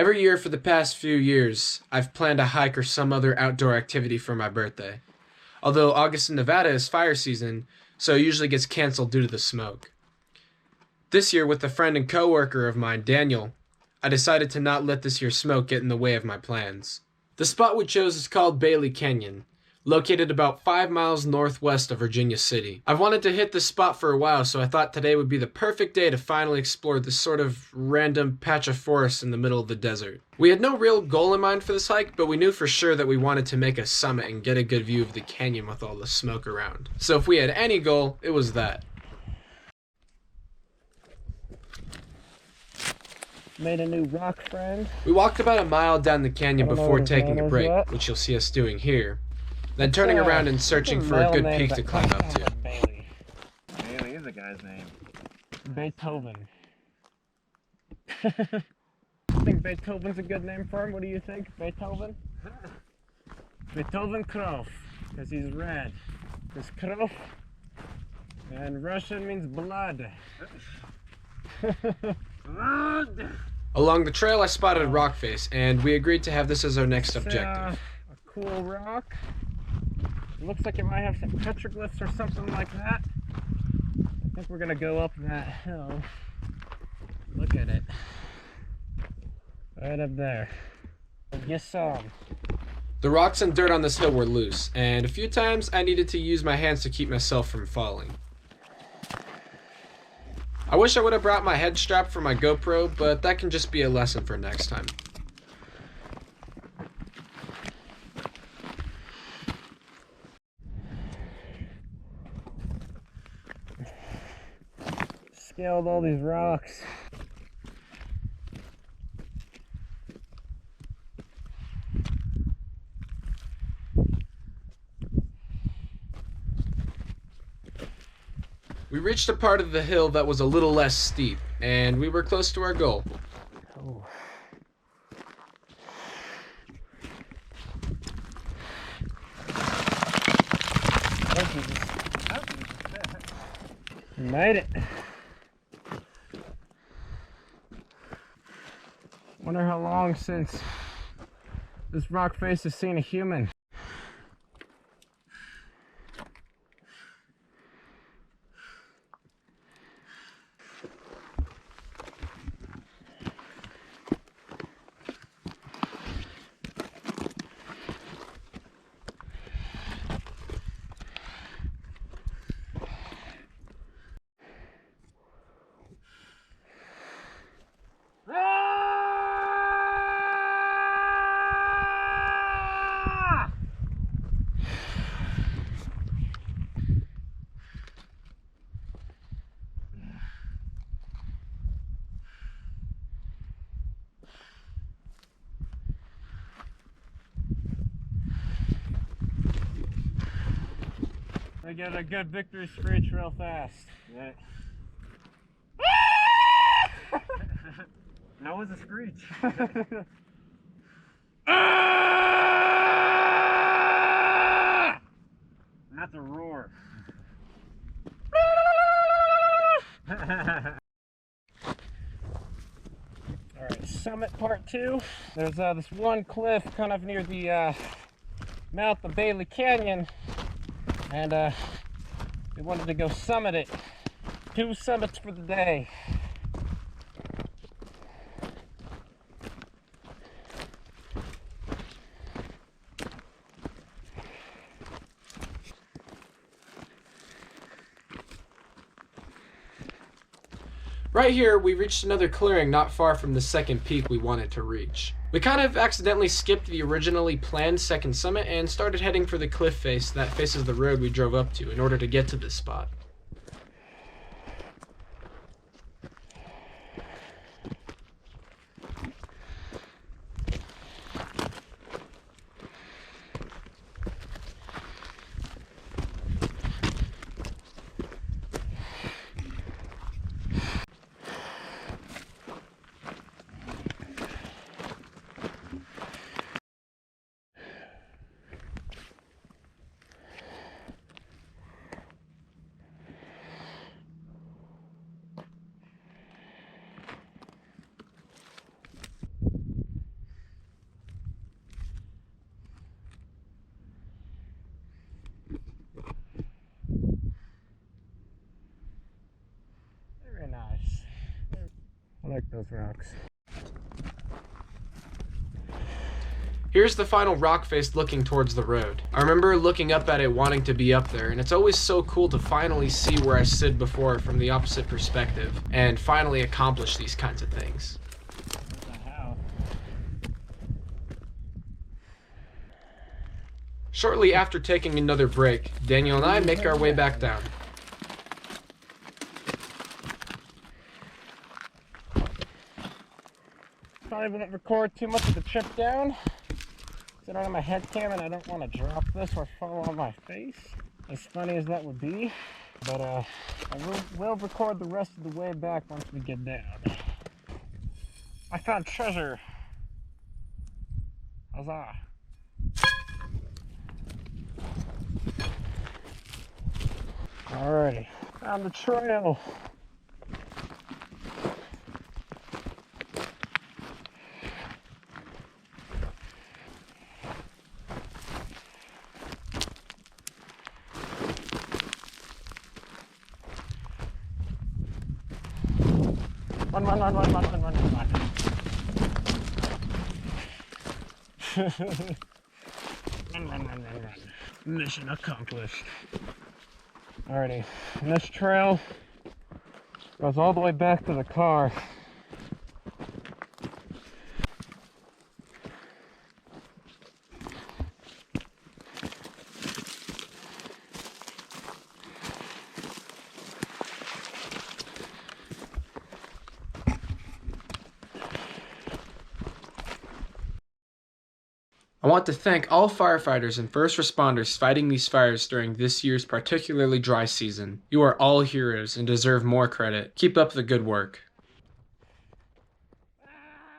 Every year for the past few years, I've planned a hike or some other outdoor activity for my birthday. Although August in Nevada is fire season, so it usually gets canceled due to the smoke. This year, with a friend and coworker of mine, Daniel, I decided to not let this year's smoke get in the way of my plans. The spot we chose is called Bailey Canyon, located about 5 miles northwest of Virginia City. I've wanted to hit this spot for a while, so I thought today would be the perfect day to finally explore this sort of random patch of forest in the middle of the desert. We had no real goal in mind for this hike, but we knew for sure that we wanted to make a summit and get a good view of the canyon with all the smoke around. So if we had any goal, it was that. Made a new rock friend. We walked about a mile down the canyon before taking a break, which you'll see us doing here. Then turning around and searching for a good peak to climb up to. Bailey. Bailey is a guy's name. Beethoven. I think Beethoven's a good name for him. What do you think, Beethoven? Beethoven Krov, because he's red. Because Krov in Russian means blood. Blood! Along the trail I spotted a rock face, and we agreed to have this as our next objective. A cool rock. It looks like it might have some petroglyphs or something like that. I think we're gonna go up that hill. Look at it. Right up there. Get some. The rocks and dirt on this hill were loose, and a few times I needed to use my hands to keep myself from falling. I wish I would have brought my head strap for my GoPro, but that can just be a lesson for next time. Scaled all these rocks. We reached a part of the hill that was a little less steep, and we were close to our goal. Oh. We made it. Wonder how long since this rock face has seen a human. I get a good victory screech real fast. Yeah. That was a screech. That's a roar. Alright, summit part 2. There's this one cliff kind of near the mouth of Bailey Canyon. And we wanted to go summit it. 2 summits for the day. Right here, we reached another clearing not far from the second peak we wanted to reach. We kind of accidentally skipped the originally planned second summit and started heading for the cliff face that faces the road we drove up to in order to get to this spot. like those rocks. Here's the final rock face looking towards the road. I remember looking up at it wanting to be up there, and it's always so cool to finally see where I stood before from the opposite perspective, and finally accomplish these kinds of things. Shortly after taking another break, Daniel and I make our way back down. Probably won't record too much of the trip down. I don't have my head cam and I don't want to drop this or fall on my face. As funny as that would be. But I will record the rest of the way back once we get down. I found treasure. Huzzah. Alrighty, found the trail. Run. Mission accomplished. Alrighty, and this trail goes all the way back to the car. I want to thank all firefighters and first responders fighting these fires during this year's particularly dry season. You are all heroes and deserve more credit. Keep up the good work.